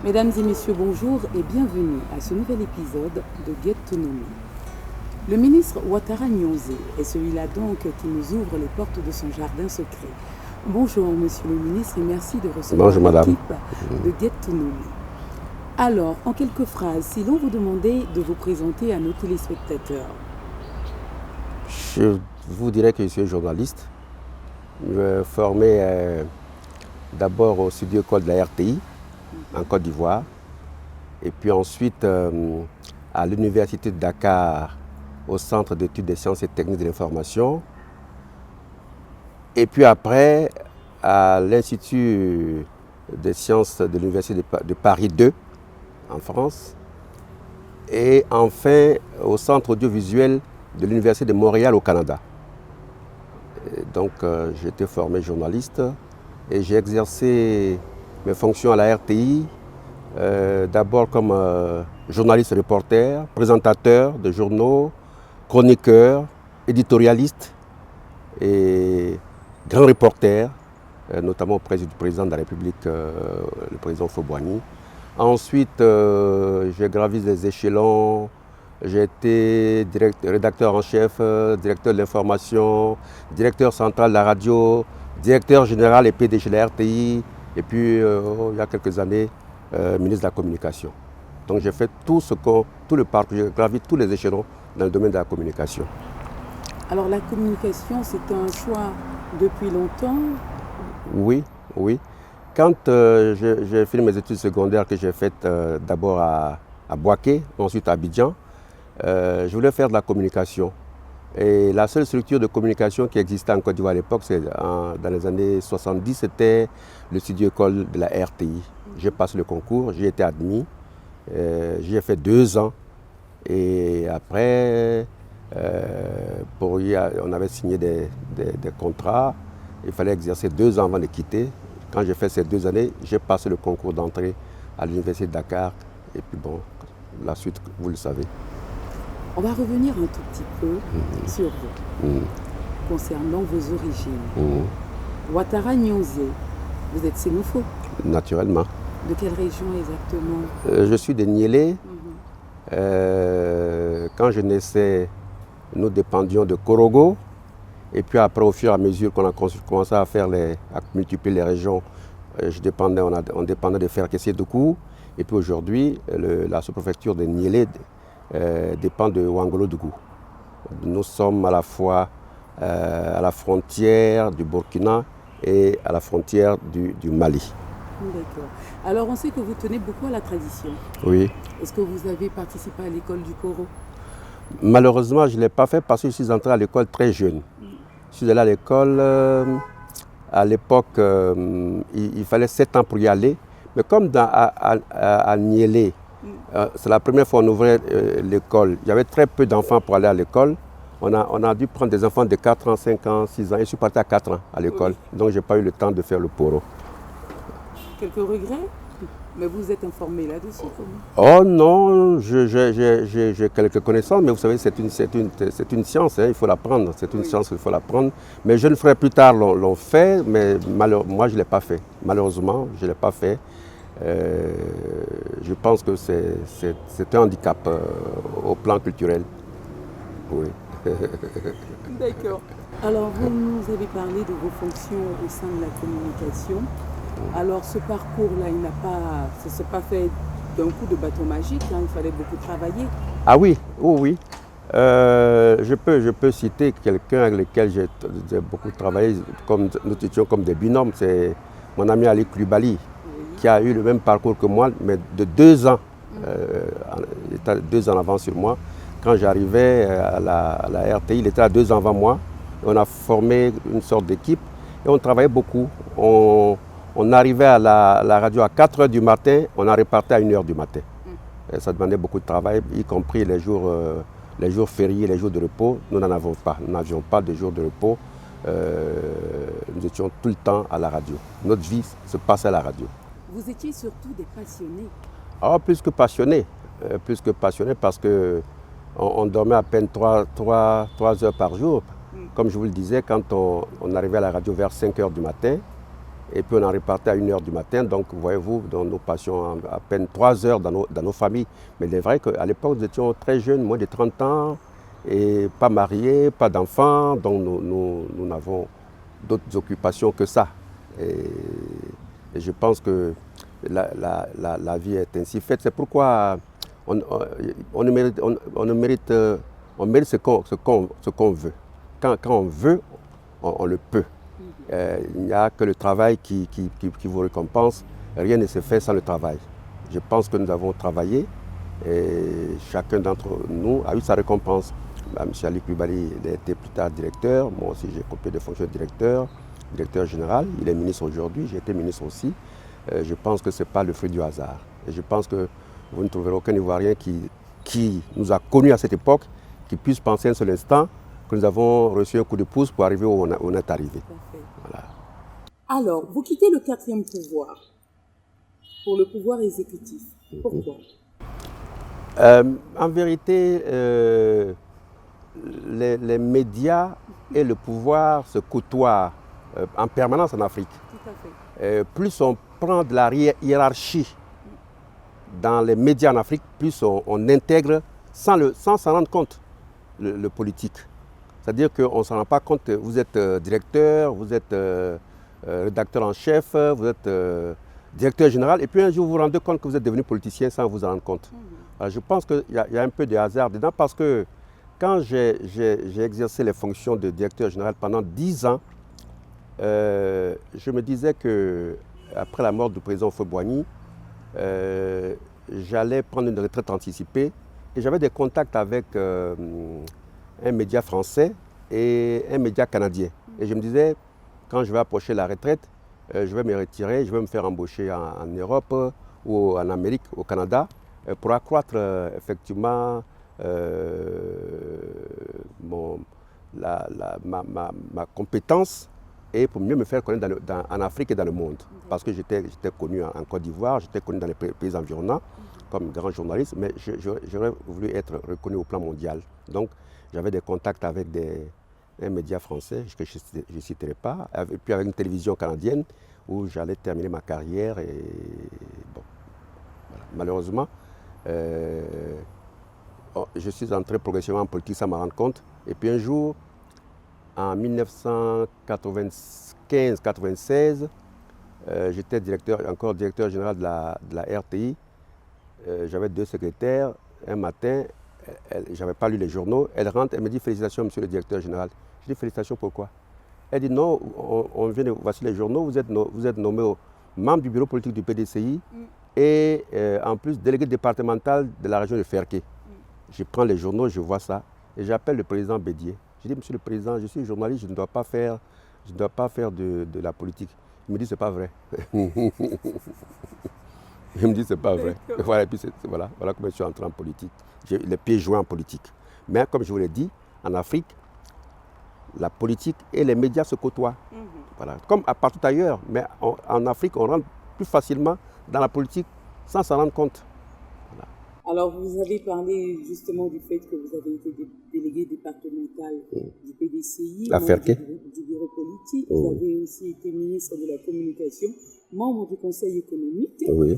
Mesdames et messieurs, bonjour et bienvenue à ce nouvel épisode de Get to Know Me. Le ministre Ouattara Nyonzé est celui-là donc qui nous ouvre les portes de son jardin secret. Bonjour monsieur le ministre et merci de recevoir l'équipe de Get to Know Me. Alors, en quelques phrases, si l'on vous demandait de vous présenter à nos téléspectateurs. Je vous dirais que je suis journaliste. Je suis formé d'abord au studio école de la RTI en Côte d'Ivoire et puis ensuite à l'université de Dakar au centre d'études des sciences et techniques de l'information et puis après à l'institut des sciences de l'université de Paris 2 en France et enfin au centre audiovisuel de l'université de Montréal au Canada. Et donc j'ai été formé journaliste et j'ai exercé mes fonctions à la RTI, d'abord comme journaliste reporter, présentateur de journaux, chroniqueur, éditorialiste et grand reporter, notamment auprès du président de la République, le président Houphouët-Boigny. Ensuite, j'ai gravi les échelons, j'ai été rédacteur en chef, directeur de l'information, directeur central de la radio, directeur général et PDG de la RTI, et puis il y a quelques années, ministre de la communication. Donc j'ai fait tout le parcours, j'ai gravi tous les échelons dans le domaine de la communication. Alors la communication, c'est un choix depuis longtemps? Oui. Quand j'ai fini mes études secondaires que j'ai faites d'abord à Bouaké, ensuite à Abidjan, je voulais faire de la communication. Et la seule structure de communication qui existait en Côte d'Ivoire à l'époque, dans les années 70, c'était le studio école de la RTI. J'ai passé le concours, j'ai été admis, j'y ai fait 2 ans. Et après, on avait signé des contrats, il fallait exercer 2 ans avant de quitter. Quand j'ai fait ces 2 années, j'ai passé le concours d'entrée à l'université de Dakar. Et puis bon, la suite, vous le savez. On va revenir un tout petit peu sur vous, concernant vos origines. Ouattara Nyonzé, vous êtes Sénoufo? Naturellement. De quelle région exactement? Je suis de Niélé. Quand je naissais, nous dépendions de Korogo. Et puis après, au fur et à mesure qu'on a commencé à multiplier les régions, on dépendait de Ferkessé-Doukou. Et puis aujourd'hui, la sous-préfecture de Niélé dépend de Ouangolo-Dougou. Nous sommes à la fois à la frontière du Burkina et à la frontière du Mali. D'accord. Alors on sait que vous tenez beaucoup à la tradition. Oui. Est-ce que vous avez participé à l'école du Koro? Malheureusement, je ne l'ai pas fait parce que je suis entré à l'école très jeune. Je suis allé à l'école, à l'époque, il fallait 7 ans pour y aller. Mais comme à Niélé, c'est la première fois qu'on ouvrait l'école. Il y avait très peu d'enfants pour aller à l'école. On a dû prendre des enfants de 4 ans, 5 ans, 6 ans. Et je suis parti à 4 ans à l'école. Oui. Donc je n'ai pas eu le temps de faire le poro. Quelques regrets? Mais vous êtes informé là-dessus comment? Oh non, j'ai quelques connaissances, mais vous savez, c'est une science, hein, il faut l'apprendre. C'est une science, il faut l'apprendre. Mes jeunes frères plus tard l'ont fait, mais moi je ne l'ai pas fait. Malheureusement, je ne l'ai pas fait. Je pense que c'est un handicap au plan culturel. Oui. D'accord. Alors, vous nous avez parlé de vos fonctions au sein de la communication. Alors, ce parcours-là, ça ne s'est pas fait d'un coup de bâton magique, hein, il fallait beaucoup travailler. Ah oui. Je peux citer quelqu'un avec lequel j'ai beaucoup travaillé, nous étions comme des binômes. C'est mon ami Ali Koulibaly, qui a eu le même parcours que moi, mais de 2 ans. Il était 2 ans en avance sur moi. Quand j'arrivais à la RTI, il était à 2 ans avant moi. On a formé une sorte d'équipe et on travaillait beaucoup. On arrivait à la radio à 4 h du matin, on a reparti à 1 h du matin. Et ça demandait beaucoup de travail, y compris les jours fériés, les jours de repos. Nous n'en avons pas. Nous n'avions pas de jours de repos. Nous étions tout le temps à la radio. Notre vie se passait à la radio. Vous étiez surtout des passionnés. Ah, plus que passionnés. Parce qu'on dormait à peine 3 heures par jour. Comme je vous le disais, quand on arrivait à la radio vers 5 h du matin, Et puis on en repartait à 1h du matin. Donc voyez-vous, nous passions à peine 3 heures dans nos familles. Mais il est vrai qu'à l'époque, nous étions très jeunes, moins de 30 ans, et pas mariés, pas d'enfants. Donc nous n'avons d'autres occupations que ça. Et je pense que la vie est ainsi faite. C'est pourquoi on mérite ce qu'on veut. Quand on veut, on le peut. Il n'y a que le travail qui vous récompense. Rien ne se fait sans le travail. Je pense que nous avons travaillé et chacun d'entre nous a eu sa récompense. M. Ali Coulibaly il a été plus tard directeur. Moi aussi, j'ai occupé des fonctions de directeur général. Il est ministre aujourd'hui. J'ai été ministre aussi. Je pense que ce n'est pas le fruit du hasard. Et je pense que vous ne trouverez aucun Ivoirien qui nous a connus à cette époque, qui puisse penser un seul instant que nous avons reçu un coup de pouce pour arriver où on est arrivé. Voilà. Alors, vous quittez le 4e pouvoir pour le pouvoir exécutif. Pourquoi? En vérité, les médias et le pouvoir se côtoient en permanence en Afrique. Tout à fait. Plus on prend de la hiérarchie dans les médias en Afrique, plus on intègre sans s'en rendre compte le politique. C'est-à-dire qu'on ne s'en rend pas compte. Vous êtes directeur, vous êtes rédacteur en chef, vous êtes directeur général, et puis un jour vous vous rendez compte que vous êtes devenu politicien sans vous en rendre compte. Alors, je pense qu'il y a un peu de hasard dedans parce que quand j'ai exercé les fonctions de directeur général pendant 10 ans, je me disais qu'après la mort du président Houphouët-Boigny, j'allais prendre une retraite anticipée et j'avais des contacts avec un média français et un média canadien. Et je me disais, quand je vais approcher la retraite, je vais me retirer, je vais me faire embaucher en Europe ou en Amérique, au Canada, pour accroître effectivement ma compétence et pour mieux me faire connaître en Afrique et dans le monde. Parce que j'étais connu en Côte d'Ivoire, j'étais connu dans les pays environnants comme grand journaliste, mais j'aurais voulu être reconnu au plan mondial. Donc j'avais des contacts avec un média français que je ne citerai pas, et puis avec une télévision canadienne où j'allais terminer ma carrière. Et bon, voilà. Malheureusement, je suis entré progressivement en politique sans m'en rendre compte. Et puis un jour, en 1995-96, j'étais encore directeur général de la RTI. J'avais 2 secrétaires. Un matin, je n'avais pas lu les journaux. Elle rentre, elle me dit « Félicitations, monsieur le directeur général ». Je dis « Félicitations, pourquoi ?» Elle dit « Non, voici les journaux, vous êtes nommé membre du bureau politique du PDCI et en plus délégué départemental de la région de Ferké. » Je prends les journaux, je vois ça et j'appelle le président Bédier. Je dis « Monsieur le président, je suis journaliste, je ne dois pas faire de la politique. » Il me dit « C'est pas vrai. » Il me dit « C'est pas vrai. » Voilà, et puis voilà comment je suis entré en politique. J'ai les pieds joints en politique. Mais comme je vous l'ai dit, en Afrique, la politique et les médias se côtoient. Voilà. Comme partout ailleurs, mais en Afrique, on rentre plus facilement dans la politique sans s'en rendre compte. Voilà. Alors, vous avez parlé justement du fait que vous avez été délégué départemental du PDCI, du bureau politique. Vous avez aussi été ministre de la Communication, membre du Conseil économique. Oui.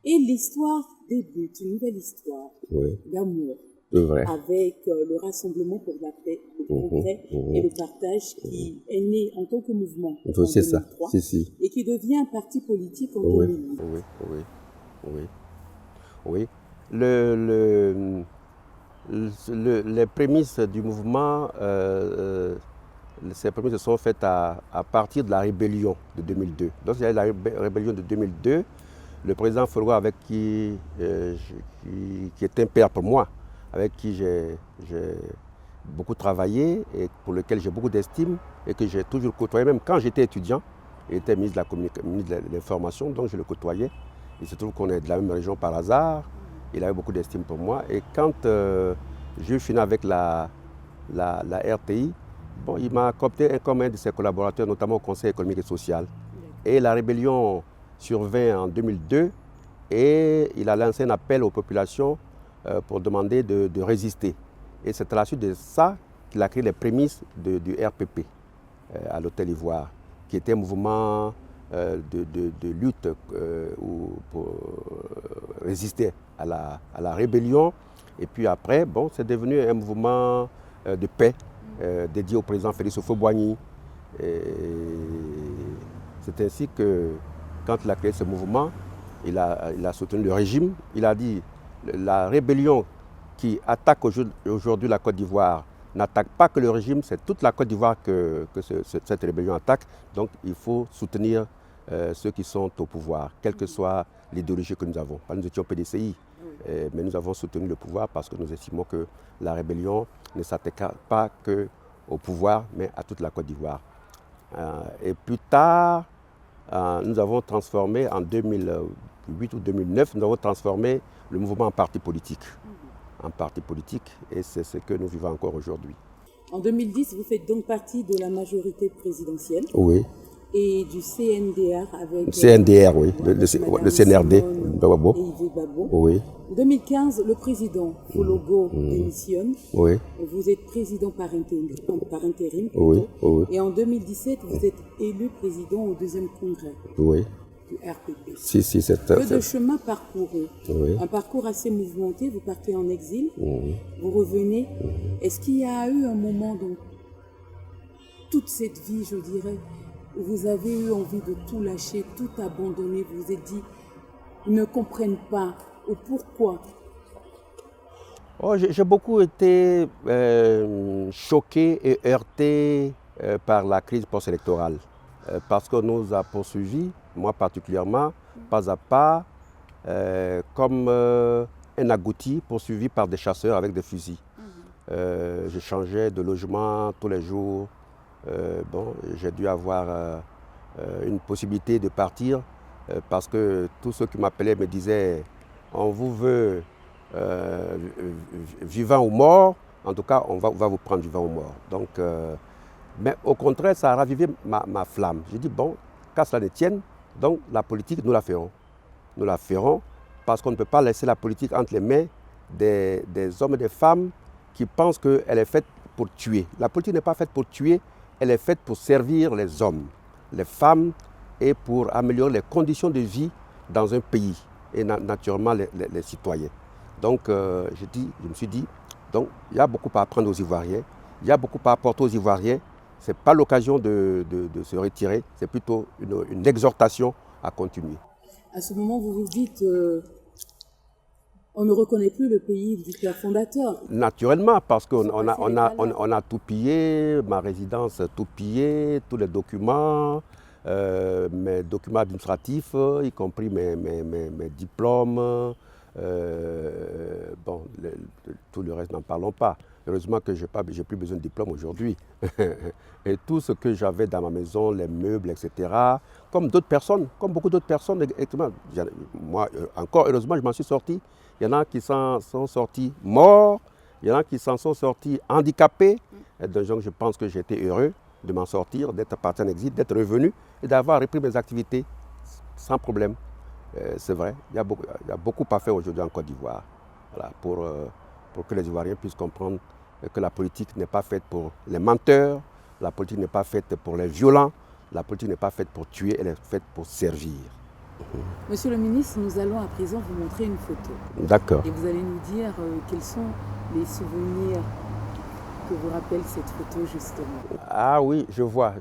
Et l'histoire débute, une nouvelle histoire d'amour. Avec le Rassemblement pour la paix, le progrès et le partage qui est né en tant que mouvement en 2003 et qui devient un parti politique en 2008. Oui. Les prémices du mouvement, ces prémices se sont faites à partir de la rébellion de 2002. Donc il y a eu la rébellion de 2002. Le président Faure, avec qui est un père pour moi, avec qui j'ai beaucoup travaillé et pour lequel j'ai beaucoup d'estime et que j'ai toujours côtoyé, même quand j'étais étudiant. Il était ministre de l'Information, donc je le côtoyais. Il se trouve qu'on est de la même région par hasard. Il avait beaucoup d'estime pour moi. Et quand j'ai fini avec la RTI, bon, il m'a coopté comme un de ses collaborateurs, notamment au Conseil économique et social. Et la rébellion survint en 2002 et il a lancé un appel aux populations pour demander de résister. Et c'est à la suite de ça qu'il a créé les prémices du RPP à l'Hôtel Ivoire, qui était un mouvement de lutte pour résister à la rébellion. Et puis après, bon, c'est devenu un mouvement de paix dédié au président Félix Houphouët-Boigny. C'est ainsi que, quand il a créé ce mouvement, il a soutenu le régime. Il a dit la rébellion qui attaque aujourd'hui la Côte d'Ivoire n'attaque pas que le régime, c'est toute la Côte d'Ivoire que cette rébellion attaque. Donc il faut soutenir ceux qui sont au pouvoir, quelle que soit l'idéologie que nous avons. Nous étions PDCI, mais nous avons soutenu le pouvoir parce que nous estimons que la rébellion ne s'attaque pas qu'au pouvoir, mais à toute la Côte d'Ivoire. Et plus tard, nous avons transformé, en 2008 ou 2009, nous avons transformé le mouvement en parti politique. En parti politique, et c'est ce que nous vivons encore aujourd'hui. En 2010, vous faites donc partie de la majorité présidentielle. Oui. Et du CNDR avec... CNDR, oui, le CNRD, Babo. Et Yves Babo. Oui. En 2015, le président Fologo démissionne. Oui. Vous êtes président par intérim. Oui. Oui. Et en 2017, vous êtes élu président au deuxième congrès. Oui. Du RPP. Peu de chemin parcouru. Oui. Un parcours assez mouvementé. Vous partez en exil, vous revenez. Est-ce qu'il y a eu un moment dans toute cette vie, je dirais, où vous avez eu envie de tout lâcher, tout abandonner, vous vous êtes dit, ils ne comprennent pas, ou pourquoi? J'ai beaucoup été choqué et heurté par la crise post-électorale. Parce qu'on nous a poursuivis, moi particulièrement, pas à pas, comme un agouti poursuivi par des chasseurs avec des fusils. Je changeais de logement tous les jours. Bon, j'ai dû avoir une possibilité de partir parce que tous ceux qui m'appelaient me disaient « on vous veut vivant ou mort, en tout cas on va vous prendre vivant ou mort ». Donc, mais au contraire, ça a ravivé ma flamme. J'ai dit, bon, qu'à cela ne tienne, donc la politique, nous la ferons. Nous la ferons parce qu'on ne peut pas laisser la politique entre les mains des hommes et des femmes qui pensent qu'elle est faite pour tuer. La politique n'est pas faite pour tuer, elle est faite pour servir les hommes, les femmes et pour améliorer les conditions de vie dans un pays et naturellement les citoyens. Donc, je me suis dit, donc il y a beaucoup à apprendre aux Ivoiriens, il y a beaucoup à apporter aux Ivoiriens. Ce n'est pas l'occasion de se retirer, c'est plutôt une exhortation à continuer. À ce moment, vous vous dites, on ne reconnaît plus le pays du père fondateur. Naturellement, parce qu'on a tout pillé, ma résidence tout pillé, tous les documents, mes documents administratifs, y compris mes diplômes. Bon, tout le reste, n'en parlons pas. Heureusement que je n'ai plus besoin de diplôme aujourd'hui. Et tout ce que j'avais dans ma maison, les meubles, etc., comme d'autres personnes, comme beaucoup d'autres personnes, moi, encore heureusement, je m'en suis sorti. Il y en a qui s'en sont sortis morts, il y en a qui s'en sont sortis handicapés. Et donc, je pense que j'ai été heureux de m'en sortir, d'être parti en exil, d'être revenu et d'avoir repris mes activités sans problème. C'est vrai, il y a beaucoup à faire aujourd'hui en Côte d'Ivoire, voilà, pour que les Ivoiriens puissent comprendre que la politique n'est pas faite pour les menteurs, la politique n'est pas faite pour les violents, la politique n'est pas faite pour tuer, elle est faite pour servir. Monsieur le ministre, nous allons à présent vous montrer une photo. D'accord. Et vous allez nous dire quels sont les souvenirs que vous rappelle cette photo justement. Ah oui, je vois.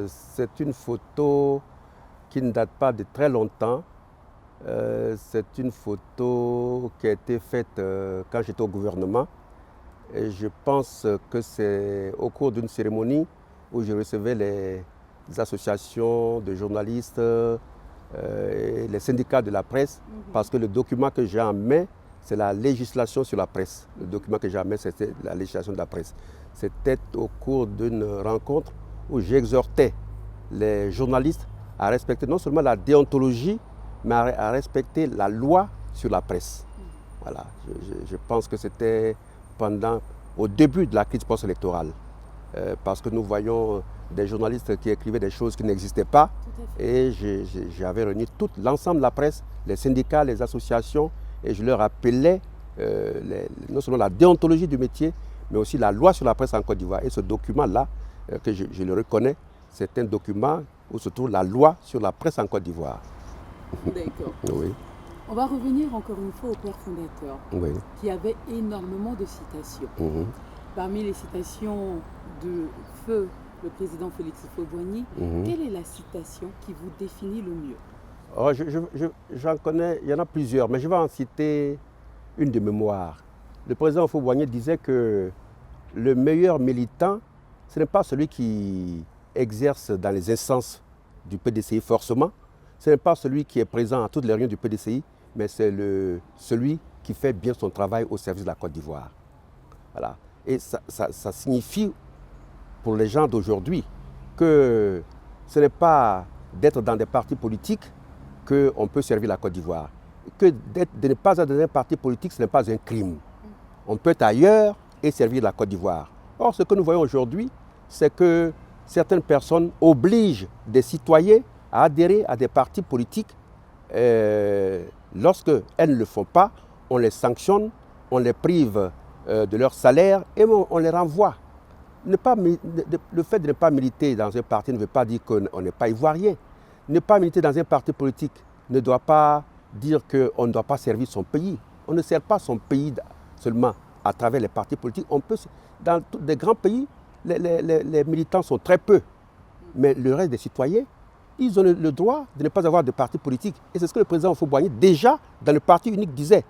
C'est une photo qui ne date pas de très longtemps. C'est une photo qui a été faite quand j'étais au gouvernement. Et je pense que c'est au cours d'une cérémonie où je recevais les associations de journalistes et les syndicats de la presse, parce que le document que j'ai en main, c'est la législation sur la presse. Le document que j'ai en main, c'était la législation de la presse. C'était au cours d'une rencontre où j'exhortais les journalistes à respecter non seulement la déontologie, mais à respecter la loi sur la presse. Voilà. Je pense que c'était au début de la crise post-électorale, parce que nous voyons des journalistes qui écrivaient des choses qui n'existaient pas, et j'avais réuni l'ensemble de la presse, les syndicats, les associations, et je leur rappelais non seulement la déontologie du métier, mais aussi la loi sur la presse en Côte d'Ivoire. Et ce document-là, que je le reconnais, c'est un document où se trouve la loi sur la presse en Côte d'Ivoire. D'accord. Oui. On va revenir encore une fois au père fondateur, Oui. qui avait énormément de citations. Parmi les citations de feu le président Félix Houphouët-Boigny, quelle est la citation qui vous définit le mieux? Oh, j'en connais, il y en a plusieurs, mais je vais en citer une de mémoire. Le président Houphouët-Boigny disait que le meilleur militant, ce n'est pas celui qui exerce dans les instances du PDCI forcément, ce n'est pas celui qui est présent à toutes les réunions du PDCI, mais c'est celui qui fait bien son travail au service de la Côte d'Ivoire. Voilà. Et ça signifie pour les gens d'aujourd'hui que ce n'est pas d'être dans des partis politiques qu'on peut servir la Côte d'Ivoire. Que de ne pas être dans un parti politique, ce n'est pas un crime. On peut être ailleurs et servir la Côte d'Ivoire. Or, ce que nous voyons aujourd'hui, c'est que certaines personnes obligent des citoyens à adhérer à des partis politiques. Lorsqu'elles ne le font pas, on les sanctionne, on les prive de leur salaire et on les renvoie. Le fait de ne pas militer dans un parti ne veut pas dire qu'on n'est pas ivoirien. Ne pas militer dans un parti politique ne doit pas dire qu'on ne doit pas servir son pays. On ne sert pas son pays seulement à travers les partis politiques. Dans des grands pays, les militants sont très peu. Mais le reste des citoyens, ils ont le droit de ne pas avoir de parti politique. Et c'est ce que le président Houphouët-Boigny, déjà dans le parti unique, disait.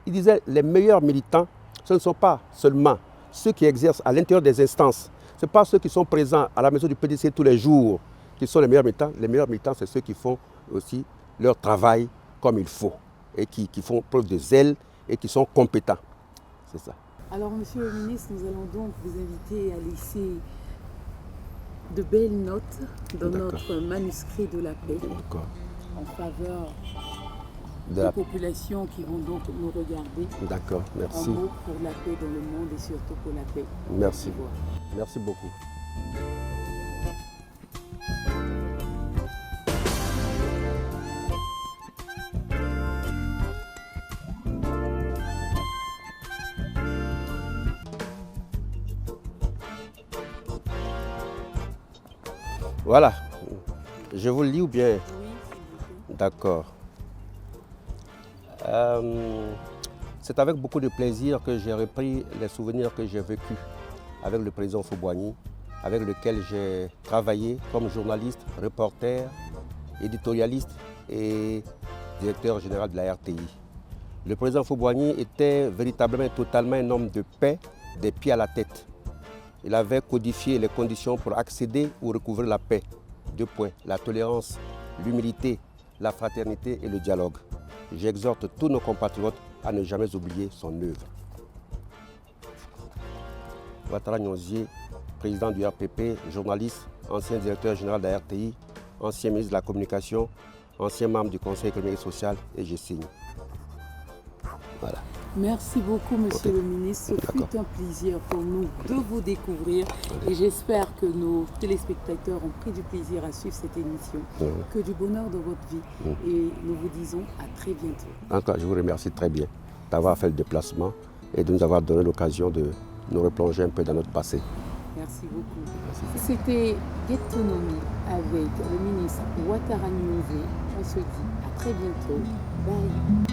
Il disait que les meilleurs militants, ce ne sont pas seulement ceux qui exercent à l'intérieur des instances. Ce n'est pas ceux qui sont présents à la maison du PDC tous les jours qui sont les meilleurs militants. Les meilleurs militants, c'est ceux qui font aussi leur travail comme il faut et qui font preuve de zèle et qui sont compétents. C'est ça. Alors, monsieur le ministre, nous allons donc vous inviter à laisser de belles notes dans notre manuscrit de la paix en faveur des populations qui vont donc nous regarder. D'accord, merci. Un mot pour la paix dans le monde et surtout pour la paix. Merci. Merci beaucoup. Voilà. Je vous le lis ou bien? Oui, s'il vous plaît. D'accord. C'est avec beaucoup de plaisir que j'ai repris les souvenirs que j'ai vécus avec le président Houphouët-Boigny, avec lequel j'ai travaillé comme journaliste, reporter, éditorialiste et directeur général de la RTI. Le président Houphouët-Boigny était véritablement et totalement un homme de paix, des pieds à la tête. Il avait codifié les conditions pour accéder ou recouvrir la paix. 2 points, la tolérance, l'humilité, la fraternité et le dialogue. J'exhorte tous nos compatriotes à ne jamais oublier son œuvre. Ouattara Nyonzié, président du RPP, journaliste, ancien directeur général de la RTI, ancien ministre de la Communication, ancien membre du Conseil économique et social, et je signe. Voilà. Merci beaucoup, monsieur le ministre. Ce fut un plaisir pour nous de vous découvrir et j'espère que nos téléspectateurs ont pris du plaisir à suivre cette émission. Que du bonheur dans votre vie et nous vous disons à très bientôt. Encore, je vous remercie très bien d'avoir fait le déplacement et de nous avoir donné l'occasion de nous replonger un peu dans notre passé. Merci beaucoup. C'était Guettonomi avec le ministre Ouattara Nyonzié. On se dit à très bientôt. Bye.